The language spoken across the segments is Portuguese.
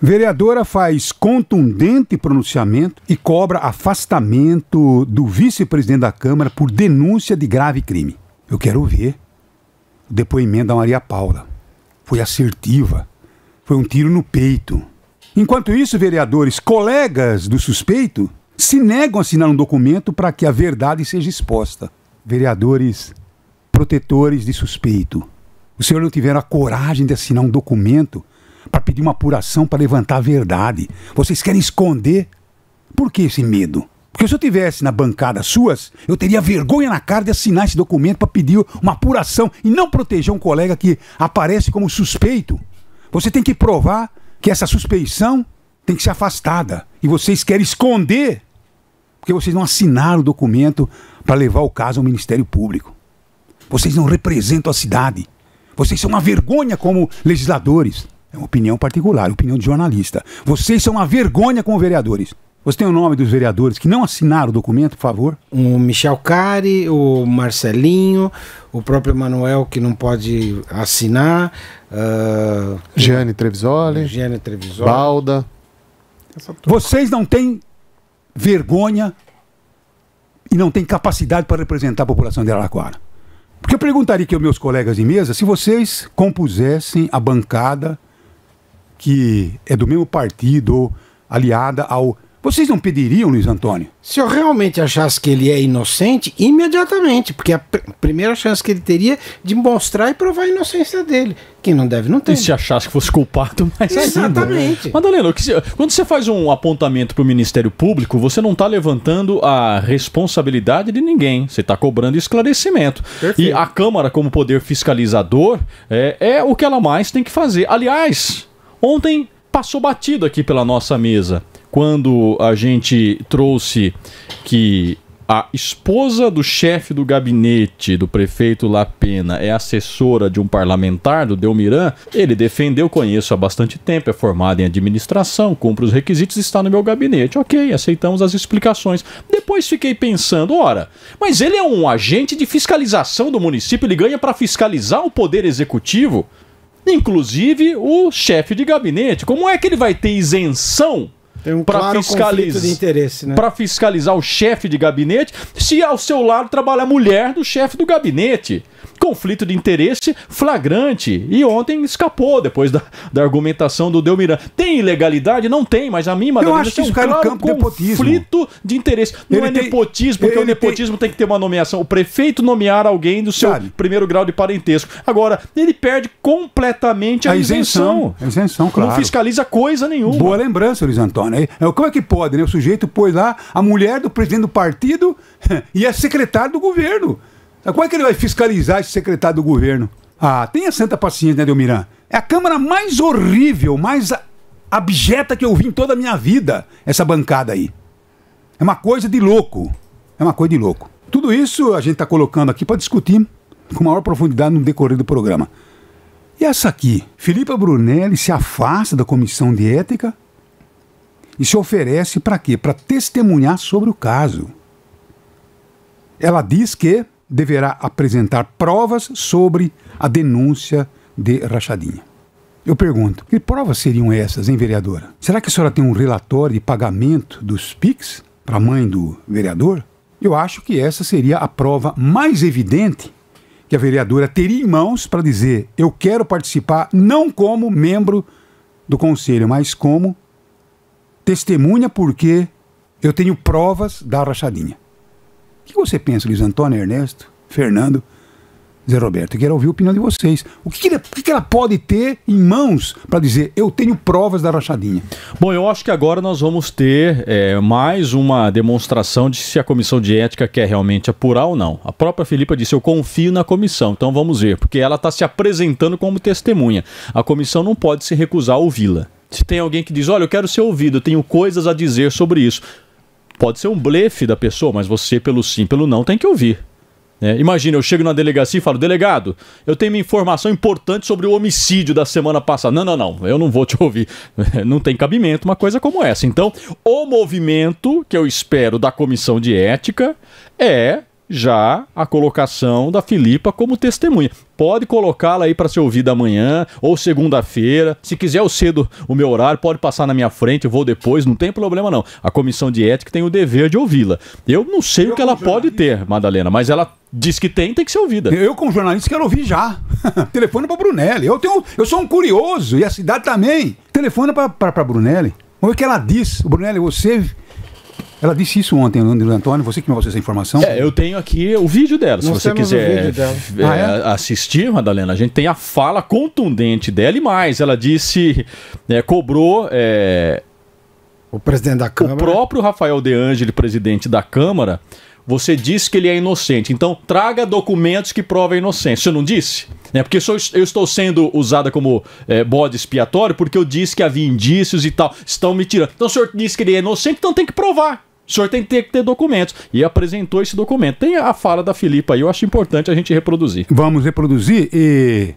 Vereadora faz contundente pronunciamento e cobra afastamento do vice-presidente da Câmara por denúncia de grave crime. Eu quero ver o depoimento da Maria Paula. Foi assertiva. Foi um tiro no peito. Enquanto isso, vereadores, colegas do suspeito, se negam a assinar um documento para que a verdade seja exposta. Vereadores protetores de suspeito, os senhores não tiveram a coragem de assinar um documento para pedir uma apuração para levantar a verdade. Vocês querem esconder? Por que esse medo? Porque se eu tivesse na bancada suas, eu teria vergonha na cara de assinar esse documento para pedir uma apuração e não proteger um colega que aparece como suspeito. Você tem que provar que essa suspeição tem que ser afastada. E vocês querem esconder porque vocês não assinaram o documento para levar o caso ao Ministério Público. Vocês não representam a cidade. Vocês são uma vergonha como legisladores. É uma opinião particular, opinião de jornalista. Vocês são uma vergonha como vereadores. Você tem o nome dos vereadores que não assinaram o documento, por favor? O Michel Cari, o Marcelinho, o próprio Manuel, que não pode assinar. Gianni Trevisoli. Balda. Vocês não têm vergonha e não têm capacidade para representar a população de Araraquara. Porque eu perguntaria aqui aos meus colegas de mesa se vocês compusessem a bancada que é do mesmo partido ou aliada ao... Vocês não pediriam, Luiz Antônio? Se eu realmente achasse que ele é inocente, imediatamente, porque a primeira chance que ele teria de mostrar e provar a inocência dele. Quem não deve, não tem. E se achasse que fosse culpado, mais exatamente. Ainda. Madalena, quando você faz um apontamento para o Ministério Público, você não está levantando a responsabilidade de ninguém. Você está cobrando esclarecimento. Perfeito. E a Câmara, como poder fiscalizador, é o que ela mais tem que fazer. Aliás, ontem passou batido aqui pela nossa mesa, quando a gente trouxe que a esposa do chefe do gabinete do prefeito Lapena é assessora de um parlamentar, do Delmiran. Ele defendeu, conheço há bastante tempo, é formado em administração, cumpre os requisitos e está no meu gabinete. Ok, aceitamos as explicações. Depois fiquei pensando, ora, mas ele é um agente de fiscalização do município, ele ganha para fiscalizar o poder executivo, inclusive o chefe de gabinete. Como é que ele vai ter isenção para conflito de interesse, né? Para fiscalizar o chefe de gabinete, se ao seu lado trabalha a mulher do chefe do gabinete? Conflito de interesse flagrante. E ontem escapou, depois da argumentação do Delmiran. Tem ilegalidade? Não tem, mas a mim, Madalena, eu acho que isso cai no campo conflito de interesse. Não é nepotismo, porque o nepotismo tem que ter uma nomeação. O prefeito nomear alguém do seu primeiro grau de parentesco. Agora, ele perde completamente a isenção. A isenção, claro. Não fiscaliza coisa nenhuma. Boa lembrança, Luiz Antônio. Como é que pode, né? O sujeito pôs lá a mulher do presidente do partido e é secretário do governo. Como é que ele vai fiscalizar esse secretário do governo? Tenha santa paciência, né, Delmiran? É a Câmara mais horrível, mais abjeta que eu vi em toda a minha vida, essa bancada aí. É uma coisa de louco. É uma coisa de louco. Tudo isso a gente está colocando aqui para discutir com maior profundidade no decorrer do programa. E essa aqui, Filipa Brunelli se afasta da comissão de ética e se oferece para quê? Para testemunhar sobre o caso. Ela diz que deverá apresentar provas sobre a denúncia de rachadinha. Eu pergunto, que provas seriam essas, hein, vereadora? Será que a senhora tem um relatório de pagamento dos PIX para a mãe do vereador? Eu acho que essa seria a prova mais evidente que a vereadora teria em mãos para dizer: eu quero participar não como membro do conselho, mas como testemunha, porque eu tenho provas da rachadinha. O que você pensa, Luiz Antônio, Ernesto, Fernando, Zé Roberto? Eu quero ouvir a opinião de vocês. O que ela pode ter em mãos para dizer: eu tenho provas da rachadinha? Bom, eu acho que agora nós vamos ter mais uma demonstração de se a comissão de ética quer realmente apurar ou não. A própria Filipa disse: eu confio na comissão, então vamos ver, porque ela está se apresentando como testemunha. A comissão não pode se recusar a ouvi-la. Se tem alguém que diz: olha, eu quero ser ouvido, eu tenho coisas a dizer sobre isso. Pode ser um blefe da pessoa, mas você, pelo sim, pelo não, tem que ouvir. Imagina, eu chego na delegacia e falo: delegado, eu tenho uma informação importante sobre o homicídio da semana passada. Não, eu não vou te ouvir. Não tem cabimento uma coisa como essa. Então, o movimento que eu espero da comissão de ética é já a colocação da Filipa como testemunha. Pode colocá-la aí para ser ouvida amanhã ou segunda-feira. Se quiser eu cedo o meu horário, pode passar na minha frente, eu vou depois, não tem problema não. A comissão de ética tem o dever de ouvi-la. Eu não sei o que ela pode ter, Madalena, mas ela diz que tem que ser ouvida. Eu, como jornalista, quero ouvir já. Telefone para Brunelli. Eu sou um curioso, e a cidade também. Telefone para Brunelli. Vamos ver o que ela diz. Brunelli, ela disse isso ontem, Antônio, você que me passou essa informação? Eu tenho aqui o vídeo dela, se você quiser assistir, Madalena. A gente tem a fala contundente dela e mais. Ela disse, cobrou... o presidente da Câmara. O próprio Rafael De Angeli, presidente da Câmara, você disse que ele é inocente. Então, traga documentos que provem a inocência. Você não disse? Porque eu estou sendo usada como bode expiatório porque eu disse que havia indícios e tal. Estão me tirando. Então, o senhor disse que ele é inocente, então tem que provar. O senhor tem que ter documentos. E apresentou esse documento. Tem a fala da Filipa aí, eu acho importante a gente reproduzir. Vamos reproduzir e...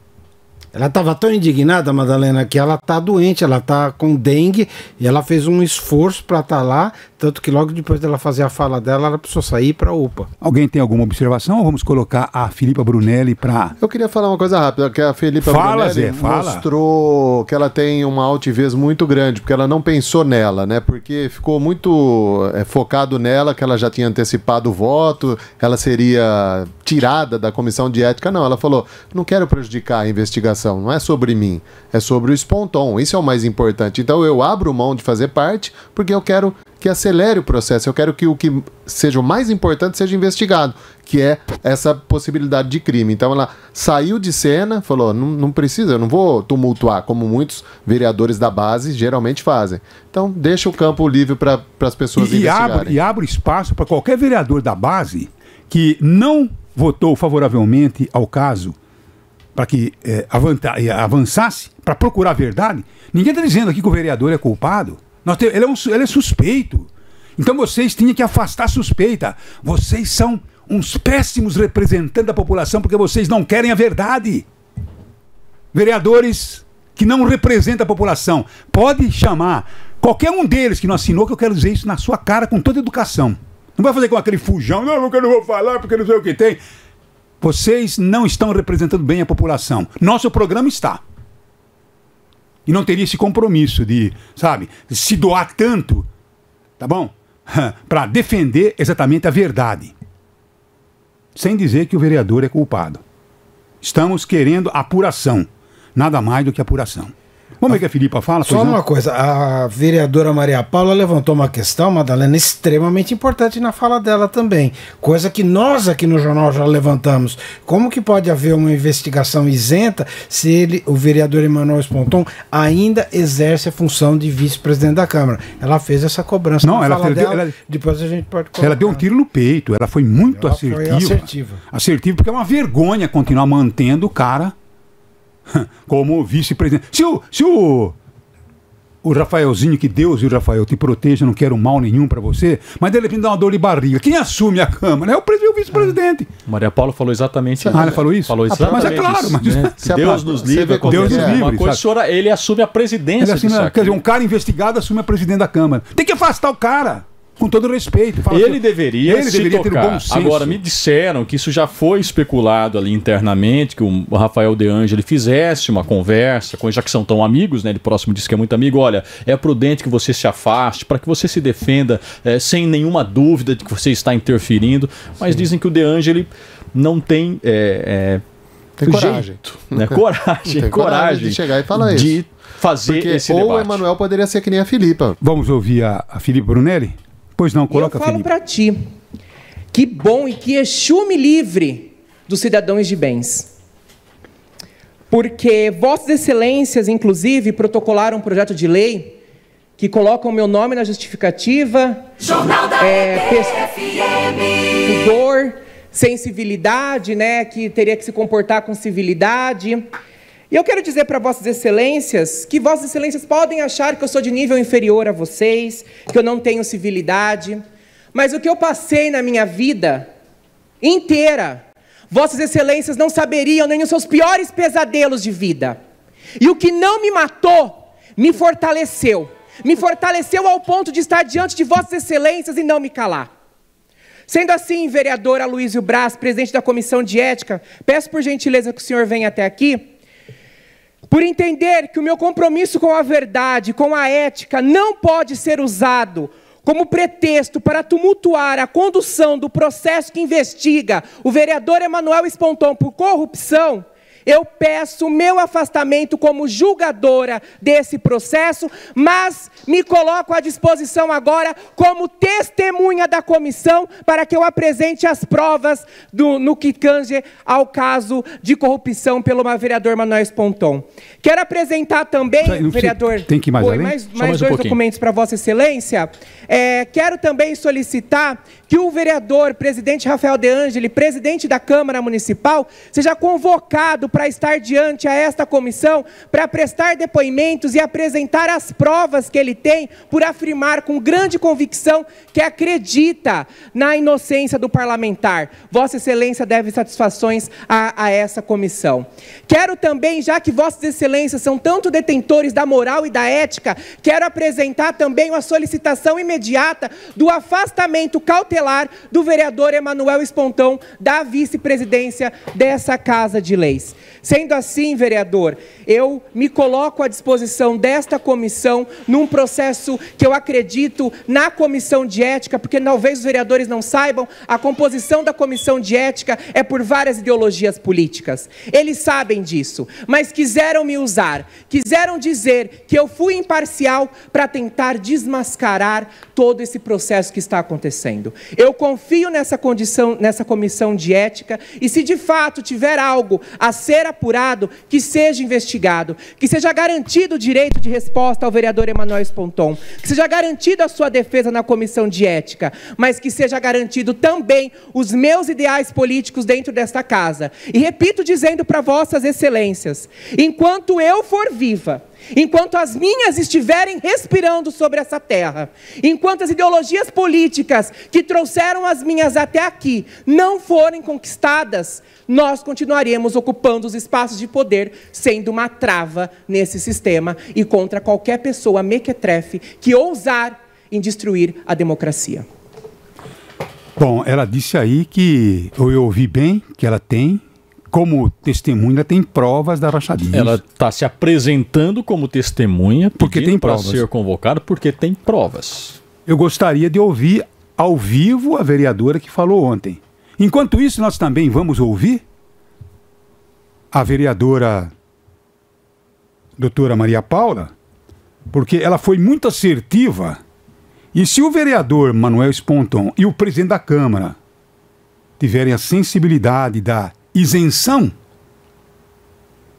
Ela estava tão indignada, Madalena, que ela está doente, ela está com dengue e ela fez um esforço para estar lá, tanto que logo depois dela fazer a fala dela, ela precisou sair para a UPA. Alguém tem alguma observação ou vamos colocar a Filipa Brunelli para... Eu queria falar uma coisa rápida, que a Filipa Brunelli mostrou que ela tem uma altivez muito grande, porque ela não pensou nela, né? Porque ficou muito focado nela, que ela já tinha antecipado o voto, ela seria tirada da comissão de ética. Não, ela falou, não quero prejudicar a investigação. Não é sobre mim, é sobre o Sponton. Isso é o mais importante. Então eu abro mão de fazer parte porque eu quero que acelere o processo. Eu quero que o que seja o mais importante seja investigado, que é essa possibilidade de crime. Então ela saiu de cena, falou, não precisa, eu não vou tumultuar, como muitos vereadores da base geralmente fazem. Então deixa o campo livre para as pessoas investigarem. E abre espaço para qualquer vereador da base que não votou favoravelmente ao caso para que avançasse, para procurar a verdade. Ninguém está dizendo aqui que o vereador é culpado. Ele é suspeito. Então vocês tinham que afastar a suspeita. Vocês são uns péssimos representantes da população porque vocês não querem a verdade. Vereadores que não representam a população. Pode chamar qualquer um deles que não assinou, que eu quero dizer isso na sua cara com toda educação. Não vai fazer com aquele fujão, não, eu não vou falar porque não sei o que tem. Vocês não estão representando bem a população. Nosso programa está. E não teria esse compromisso de, sabe, se doar tanto, tá bom? Para defender exatamente a verdade. Sem dizer que o vereador é culpado. Estamos querendo apuração. Nada mais do que apuração. Vamos ver o que a Filipa fala. Só uma coisa, a vereadora Maria Paula levantou uma questão, Madalena, extremamente importante na fala dela também. Coisa que nós aqui no jornal já levantamos. Como que pode haver uma investigação isenta se o vereador Emanuel Sponton ainda exerce a função de vice-presidente da Câmara? Ela fez essa cobrança na fala dela, depois a gente pode colocar. Ela deu um tiro no peito, ela foi muito assertiva. Assertiva, porque é uma vergonha continuar mantendo o cara como vice-presidente. Se o Rafaelzinho, que Deus e o Rafael te proteja, não quero mal nenhum pra você, mas de repente dá uma dor de barriga. Quem assume a Câmara é o vice-presidente. Maria Paula falou exatamente isso. Ela falou isso? Falou exatamente. Mas é claro, mas Deus nos livre. Deus nos livre. Uma coisa, ele assume a presidência. Quer dizer, um cara investigado assume a presidente da Câmara. Tem que afastar o cara. Com todo respeito. Ele deveria ter bom senso. Agora, me disseram que isso já foi especulado ali internamente, que o Rafael De Angeli fizesse uma conversa, já que são tão amigos, né? Ele próximo disse que é muito amigo. Olha, é prudente que você se afaste, para que você se defenda sem nenhuma dúvida de que você está interferindo. Mas dizem que o De Angeli não tem... tem coragem. Jeito, né? Coragem de chegar e falar isso. De fazer esse debate. Ou o Emanuel poderia ser que nem a Filipa. Vamos ouvir a Filipa Brunelli? Pois não, coloca a Filipa. Eu falo para ti, que bom e que Exu me livre dos cidadãos de bens. Porque Vossas Excelências, inclusive, protocolaram um projeto de lei que coloca o meu nome na justificativa, pudor, sensibilidade, né, que teria que se comportar com civilidade. E eu quero dizer para Vossas Excelências que Vossas Excelências podem achar que eu sou de nível inferior a vocês, que eu não tenho civilidade, mas o que eu passei na minha vida inteira, Vossas Excelências não saberiam nem os seus piores pesadelos de vida. E o que não me matou, me fortaleceu. Me fortaleceu ao ponto de estar diante de Vossas Excelências e não me calar. Sendo assim, vereador Aloysio Braz, presidente da Comissão de Ética, peço por gentileza que o senhor venha até aqui, por entender que o meu compromisso com a verdade, com a ética, não pode ser usado como pretexto para tumultuar a condução do processo que investiga o vereador Emanuel Sponton por corrupção. Eu peço o meu afastamento como julgadora desse processo, mas me coloco à disposição agora como testemunha da comissão para que eu apresente as provas no que tange ao caso de corrupção pelo vereador Emanuel Sponton. Quero apresentar também, vereador, tem que ir mais além? mais dois documentos para Vossa Excelência. Quero também solicitar que o vereador, presidente Rafael De Angeli, presidente da Câmara Municipal, seja convocado para estar diante a esta comissão, para prestar depoimentos e apresentar as provas que ele tem por afirmar com grande convicção que acredita na inocência do parlamentar. Vossa Excelência deve satisfações a essa comissão. Quero também, já que Vossas Excelências são tanto detentores da moral e da ética, quero apresentar também uma solicitação imediata do afastamento cautelar do vereador Emanuel Sponton da vice-presidência dessa Casa de Leis. Sendo assim, vereador, eu me coloco à disposição desta comissão num processo que eu acredito na comissão de ética, porque talvez os vereadores não saibam, a composição da comissão de ética é por várias ideologias políticas. Eles sabem disso, mas quiseram me usar, quiseram dizer que eu fui imparcial para tentar desmascarar todo esse processo que está acontecendo. Eu confio nessa comissão de ética e se de fato tiver algo a ser apurado, que seja investigado, que seja garantido o direito de resposta ao vereador Emanuel Sponton, que seja garantido a sua defesa na comissão de ética, mas que seja garantido também os meus ideais políticos dentro desta casa. E repito dizendo para Vossas Excelências, enquanto eu for viva, enquanto as minhas estiverem respirando sobre essa terra, enquanto as ideologias políticas que trouxeram as minhas até aqui não forem conquistadas, nós continuaremos ocupando os espaços de poder, sendo uma trava nesse sistema e contra qualquer pessoa mequetrefe que ousar em destruir a democracia. Bom, ela disse aí que, eu ouvi bem, que ela tem, como testemunha, ela tem provas da rachadinha. Ela está se apresentando como testemunha, porque tem provas. Para ser convocada, porque tem provas. Eu gostaria de ouvir ao vivo a vereadora que falou ontem. Enquanto isso, nós também vamos ouvir a vereadora doutora Maria Paula, porque ela foi muito assertiva. E se o vereador Manuel Sponton e o presidente da Câmara tiverem a sensibilidade da isenção,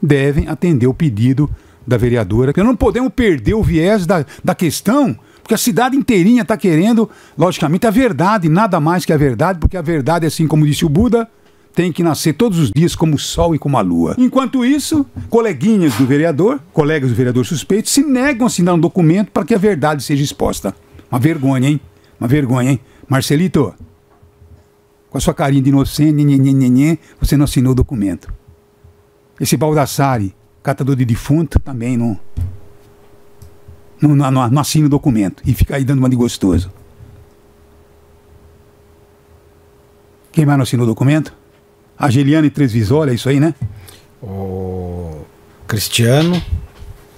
devem atender o pedido da vereadora. Porque não podemos perder o viés da questão, porque a cidade inteirinha está querendo, logicamente, a verdade, nada mais que a verdade, porque a verdade, assim como disse o Buda, tem que nascer todos os dias como o sol e como a lua. Enquanto isso, coleguinhas do vereador, colegas do vereador suspeito, se negam a assinar um documento para que a verdade seja exposta. Uma vergonha, hein? Uma vergonha, hein? Marcelito, com a sua carinha de inocente, você não assinou o documento. Esse Baldassari, catador de defunto, também não assina o documento. E fica aí dando uma de gostoso. Quem mais não assinou o documento? A Geliane Tresvisol, é isso aí, né? O Cristiano.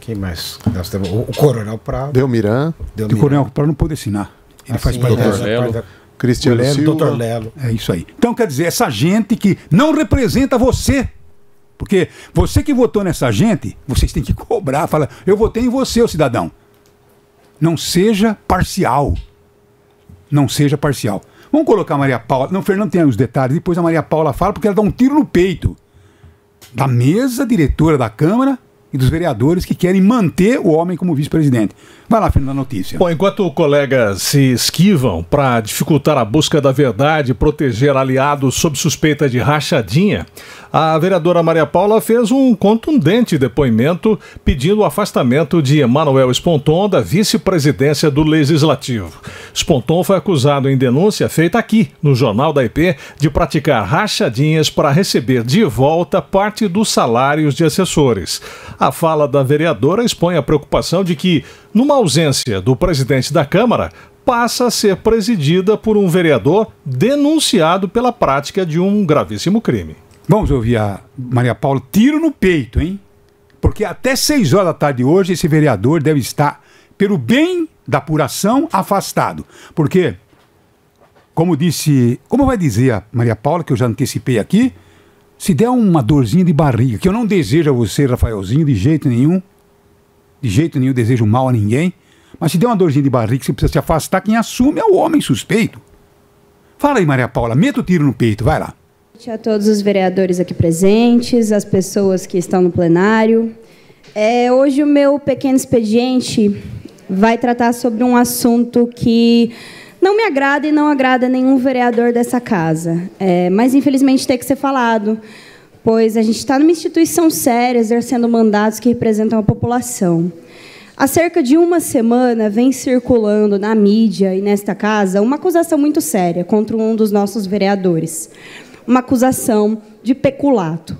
Quem mais? Nós temos o Coronel Prado. Delmiran. O Coronel Prado não pôde assinar. Ele faz parte da... Cristiano Silva. Dr. Lelo. É isso aí. Então, quer dizer, essa gente que não representa você. Porque você que votou nessa gente, vocês têm que cobrar. Fala, eu votei em você, ô cidadão. Não seja parcial. Não seja parcial. Vamos colocar a Maria Paula. Não, Fernando tem os detalhes. Depois a Maria Paula fala, porque ela dá um tiro no peito da mesa diretora da Câmara e dos vereadores que querem manter o homem como vice-presidente. Vai lá, Fernando, a notícia. Bom, enquanto colegas se esquivam para dificultar a busca da verdade e proteger aliados sob suspeita de rachadinha, a vereadora Maria Paula fez um contundente depoimento pedindo o afastamento de Emanuel Sponton da vice-presidência do Legislativo. Sponton foi acusado em denúncia feita aqui, no Jornal da IP, de praticar rachadinhas para receber de volta parte dos salários de assessores. A fala da vereadora expõe a preocupação de que, numa ausência do presidente da Câmara, passa a ser presidida por um vereador denunciado pela prática de um gravíssimo crime. Vamos ouvir a Maria Paula, tiro no peito, hein? Porque até 6 horas da tarde hoje esse vereador deve estar, pelo bem da apuração, afastado. Porque, como vai dizer a Maria Paula, que eu já antecipei aqui, se der uma dorzinha de barriga, que eu não desejo a você, Rafaelzinho, de jeito nenhum desejo mal a ninguém, mas se der uma dorzinha de barriga que você precisa se afastar, quem assume é o homem suspeito. Fala aí, Maria Paula, meta o tiro no peito, vai lá. A todos os vereadores aqui presentes, as pessoas que estão no plenário. Hoje o meu pequeno expediente vai tratar sobre um assunto que não me agrada e não agrada nenhum vereador dessa casa. Mas, infelizmente, tem que ser falado, pois a gente está numa instituição séria, exercendo mandatos que representam a população. Há cerca de uma semana vem circulando na mídia e nesta casa uma acusação muito séria contra um dos nossos vereadores. Uma acusação de peculato,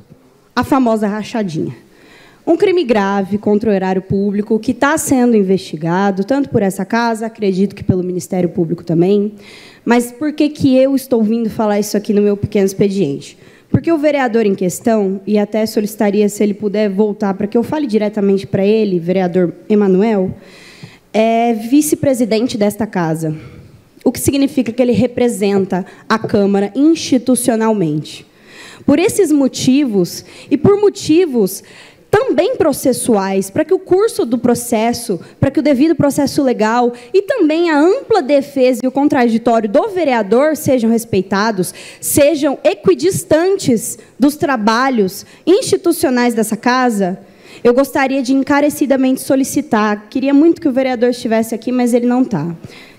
a famosa rachadinha. Um crime grave contra o erário público que está sendo investigado, tanto por essa casa, acredito que pelo Ministério Público também. Mas por que eu estou vindo falar isso aqui no meu pequeno expediente? Porque o vereador em questão, e até solicitaria se ele puder voltar para que eu fale diretamente para ele, vereador Emanuel, é vice-presidente desta casa. O que significa que ele representa a Câmara institucionalmente. Por esses motivos, e por motivos também processuais, para que o curso do processo, para que o devido processo legal e também a ampla defesa e o contraditório do vereador sejam respeitados, sejam equidistantes dos trabalhos institucionais dessa casa, eu gostaria de encarecidamente solicitar, queria muito que o vereador estivesse aqui, mas ele não está.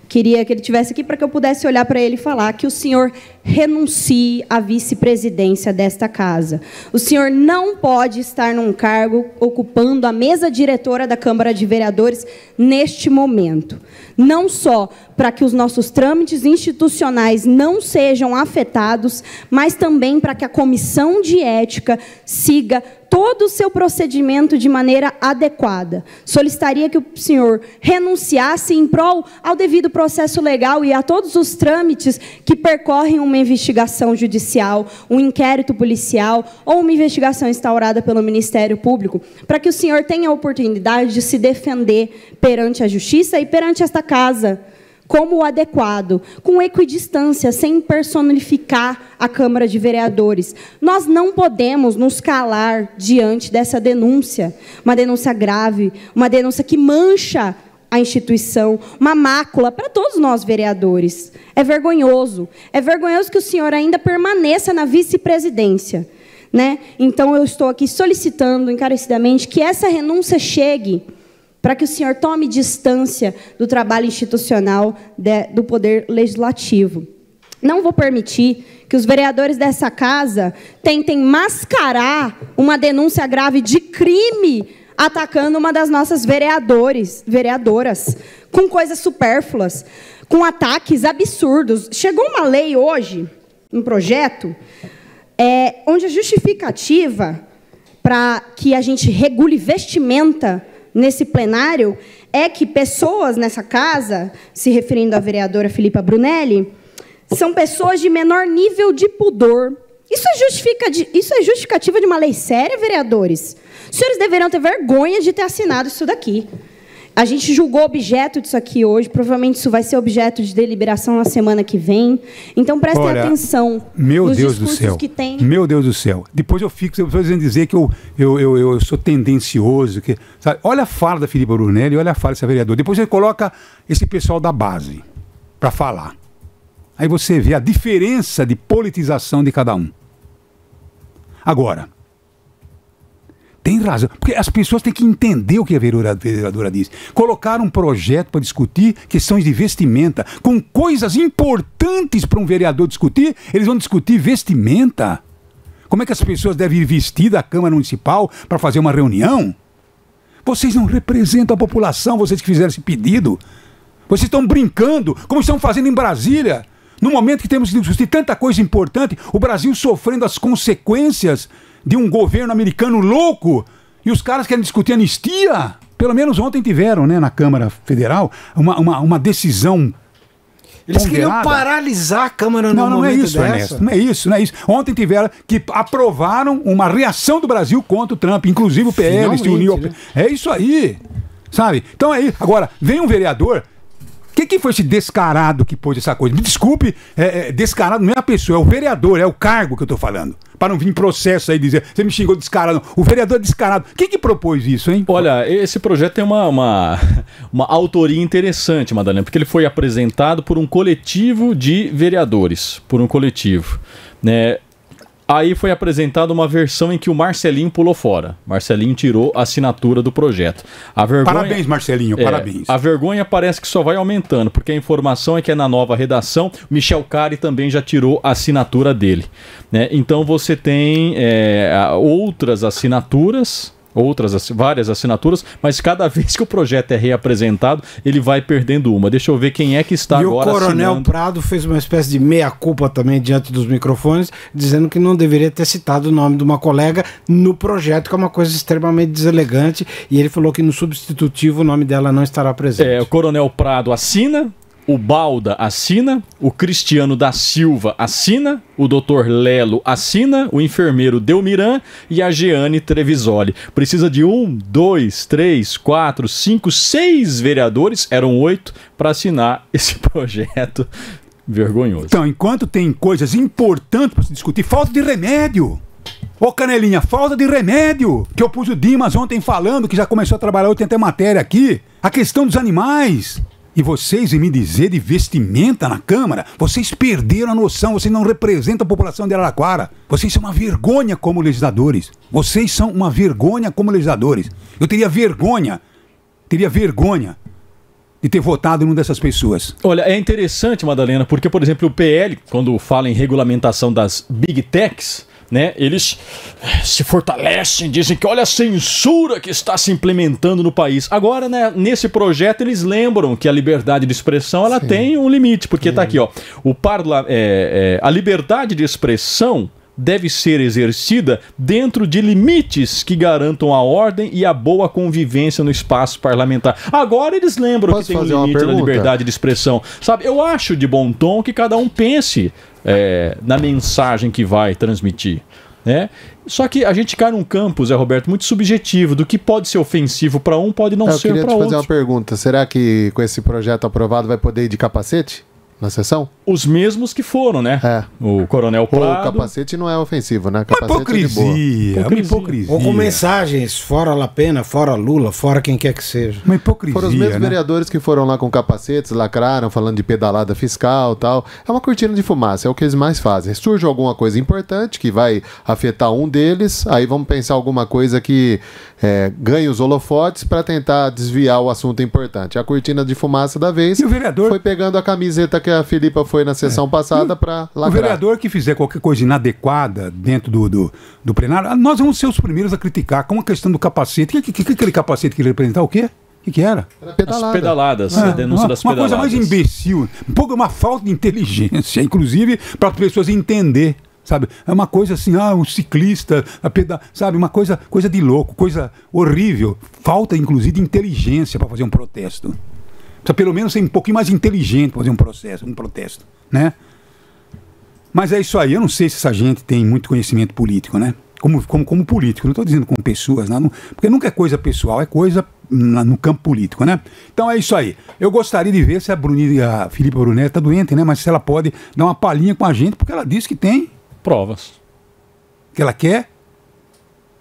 Queria que ele estivesse aqui para que eu pudesse olhar para ele e falar que o senhor renuncie à vice-presidência desta casa. O senhor não pode estar num cargo ocupando a mesa diretora da Câmara de Vereadores neste momento. Não só para que os nossos trâmites institucionais não sejam afetados, mas também para que a Comissão de Ética siga todo o seu procedimento de maneira adequada. Solicitaria que o senhor renunciasse em prol ao devido processo legal e a todos os trâmites que percorrem uma investigação judicial, um inquérito policial ou uma investigação instaurada pelo Ministério Público, para que o senhor tenha a oportunidade de se defender perante a Justiça e perante esta casa, como o adequado, com equidistância, sem personificar a Câmara de Vereadores. Nós não podemos nos calar diante dessa denúncia, uma denúncia grave, uma denúncia que mancha a instituição, uma mácula para todos nós vereadores. É vergonhoso que o senhor ainda permaneça na vice-presidência, né? Então, eu estou aqui solicitando encarecidamente que essa renúncia chegue para que o senhor tome distância do trabalho institucional do Poder Legislativo. Não vou permitir que os vereadores dessa casa tentem mascarar uma denúncia grave de crime atacando uma das nossas vereadoras, com coisas supérfluas, com ataques absurdos. Chegou uma lei hoje, um projeto, onde a justificativa para que a gente regule vestimenta nesse plenário é que pessoas nessa casa, se referindo à vereadora Filipa Brunelli, são pessoas de menor nível de pudor. Isso é justificativa de uma lei séria, vereadores? Os senhores deveriam ter vergonha de ter assinado isso daqui. A gente julgou objeto disso aqui hoje, provavelmente isso vai ser objeto de deliberação na semana que vem. Então, prestem atenção nos discursos que tem. Meu Deus do céu. Depois eu fico dizendo dizer que eu sou tendencioso. Sabe? Olha a fala da Filipa Brunelli, olha a fala dessa vereadora. Depois ele coloca esse pessoal da base para falar. Aí você vê a diferença de politização de cada um. Agora, tem razão, porque as pessoas têm que entender o que a vereadora diz. Colocar um projeto para discutir questões de vestimenta, com coisas importantes para um vereador discutir, eles vão discutir vestimenta. Como é que as pessoas devem ir vestidas à Câmara Municipal para fazer uma reunião? Vocês não representam a população, vocês que fizeram esse pedido. Vocês estão brincando, como estão fazendo em Brasília. No momento que temos que discutir tanta coisa importante, o Brasil sofrendo as consequências de um governo americano louco, e os caras querem discutir anistia. Pelo menos ontem tiveram, né, na Câmara Federal uma decisão Eles queriam paralisar a Câmara no momento não é isso, dessa. Ernesto. Não é isso, não é isso. Ontem tiveram que aprovaram uma reação do Brasil contra o Trump, inclusive o PL se uniu. Né? É isso aí, sabe? Então aí, agora, vem um vereador. Que foi esse descarado que pôs essa coisa? Me desculpe, descarado não é a pessoa, é o vereador, é o cargo que eu tô falando. Para não vir processo aí dizer, você me xingou de descarado. O vereador é descarado. Quem que propôs isso, hein? Olha, esse projeto tem uma autoria interessante, Madalena, porque ele foi apresentado por um coletivo de vereadores, por um coletivo, né? Aí foi apresentada uma versão em que o Marcelinho pulou fora. Marcelinho tirou a assinatura do projeto. Parabéns, Marcelinho, parabéns. A vergonha parece que só vai aumentando, porque a informação é que na nova redação, Michel Cari também já tirou a assinatura dele. Né? Então você tem outras assinaturas... várias assinaturas, mas cada vez que o projeto é reapresentado, ele vai perdendo uma. Deixa eu ver quem é que está agora assinando. E o Coronel Prado fez uma espécie de meia-culpa também diante dos microfones, dizendo que não deveria ter citado o nome de uma colega no projeto, que é uma coisa extremamente deselegante, e ele falou que no substitutivo o nome dela não estará presente. O Coronel Prado assina, o Balda assina, o Cristiano da Silva assina, o Dr. Lelo assina, o enfermeiro Delmiran e a Jeane Trevisoli. Precisa de 1, 2, 3, 4, 5, 6 vereadores, eram 8, para assinar esse projeto vergonhoso. Então, enquanto tem coisas importantes para se discutir, falta de remédio. Ô Canelinha, falta de remédio. Que eu pus o Dimas ontem falando, que já começou a trabalhar, tem até matéria aqui. A questão dos animais. E vocês, em me dizer de vestimenta na Câmara, vocês perderam a noção, vocês não representam a população de Araraquara. Vocês são uma vergonha como legisladores. Vocês são uma vergonha como legisladores. Eu teria vergonha de ter votado em uma dessas pessoas. Olha, é interessante, Madalena, porque, por exemplo, o PL, quando fala em regulamentação das Big Techs, né, eles se fortalecem, dizem que olha a censura que está se implementando no país. Agora, né, nesse projeto, eles lembram que a liberdade de expressão ela tem um limite, porque está aqui, ó, a liberdade de expressão deve ser exercida dentro de limites que garantam a ordem e a boa convivência no espaço parlamentar. Agora eles lembram que tem um limite da liberdade de expressão. Sabe, eu acho de bom tom que cada um pense na mensagem que vai transmitir, né? Só que a gente cai num campo, Zé Roberto, muito subjetivo, do que pode ser ofensivo para um, pode não ser para outro. Eu queria te fazer uma pergunta. Será que com esse projeto aprovado vai poder ir de capacete na sessão? Os mesmos que foram, né? O Coronel Prado. O capacete não é ofensivo, né? Capacete hipocrisia. Uma hipocrisia. Ou com mensagens, fora La Pena, fora Lula, fora quem quer que seja. Uma hipocrisia. Foram os mesmos vereadores que foram lá com capacetes, lacraram, falando de pedalada fiscal e tal. É uma cortina de fumaça, é o que eles mais fazem. Surge alguma coisa importante que vai afetar um deles, aí vamos pensar alguma coisa que ganhe os holofotes para tentar desviar o assunto importante. A cortina de fumaça da vez, e o vereador foi pegando a camiseta que a Filipa foi na sessão passada para lacrar. O vereador que fizer qualquer coisa inadequada dentro do plenário, nós vamos ser os primeiros a criticar, com a questão do capacete. Aquele capacete que ele representar o quê? O que era? As pedaladas, a denúncia das pedaladas. Uma coisa mais imbecil, uma falta de inteligência, inclusive para as pessoas entender. Sabe? É uma coisa assim, um ciclista, sabe? Uma coisa de louco, coisa horrível. Falta, inclusive, de inteligência para fazer um protesto. Precisa pelo menos ser um pouquinho mais inteligente para fazer um protesto, né? Mas é isso aí, eu não sei se essa gente tem muito conhecimento político, né? Como político, não estou dizendo como pessoas, não, porque nunca é coisa pessoal, é coisa no campo político, né? Então é isso aí. Eu gostaria de ver se a Filipa Brunetti está doente, né? Mas se ela pode dar uma palhinha com a gente, porque ela disse que tem provas. Que ela quer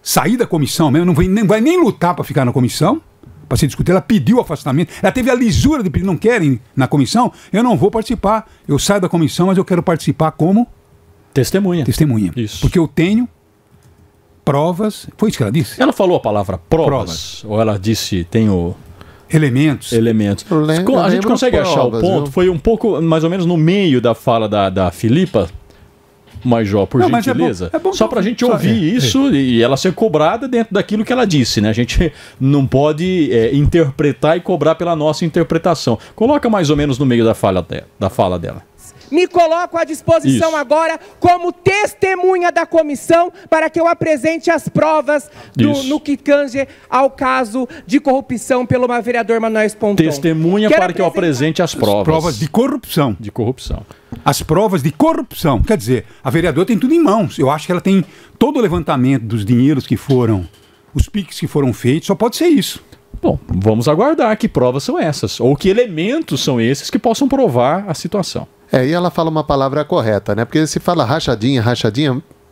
sair da comissão mesmo, não vai nem lutar para ficar na comissão, para se discutir. Ela pediu afastamento, ela teve a lisura de pedir, não querem na comissão, eu não vou participar, eu saio da comissão, mas eu quero participar como testemunha. Isso. Porque eu tenho provas. Foi isso que ela disse? Ela falou a palavra provas. Ou ela disse tenho elementos. A gente consegue achar o ponto, foi um pouco mais ou menos no meio da fala da Filipa. Major, por gentileza, é bom só para a gente ouvir isso e ela ser cobrada dentro daquilo que ela disse, né? A gente não pode interpretar e cobrar pela nossa interpretação. Coloca mais ou menos no meio da fala dela. me coloco à disposição agora como testemunha da comissão para que eu apresente as provas no que tange ao caso de corrupção pelo vereador Manoel Ponton. Testemunha para que eu apresente as provas. As provas de corrupção. De corrupção. As provas de corrupção. Quer dizer, a vereadora tem tudo em mãos. Eu acho que ela tem todo o levantamento dos dinheiros que foram, os PIX que foram feitos, só pode ser isso. Bom, vamos aguardar que provas são essas, ou que elementos são esses que possam provar a situação. E ela fala uma palavra correta, né? Porque se fala rachadinha,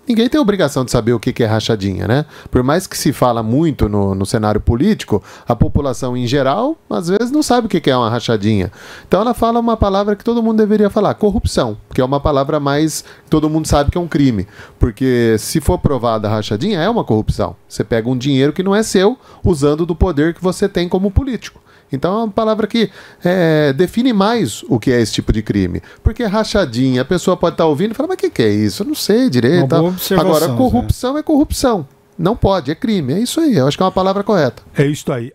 ninguém tem obrigação de saber o que é rachadinha, né? Por mais que se fala muito no cenário político, a população em geral, às vezes, não sabe o que é uma rachadinha. Então ela fala uma palavra que todo mundo deveria falar, corrupção, que é uma palavra mais que todo mundo sabe que é um crime. Porque se for provada a rachadinha, é uma corrupção. Você pega um dinheiro que não é seu, usando do poder que você tem como político. Então é uma palavra que define mais o que é esse tipo de crime. Porque rachadinha, a pessoa pode estar ouvindo e falar, mas o que é isso? Eu não sei direito. Agora, corrupção é corrupção. Não pode, é crime. É isso aí, eu acho que é uma palavra correta. É isso aí.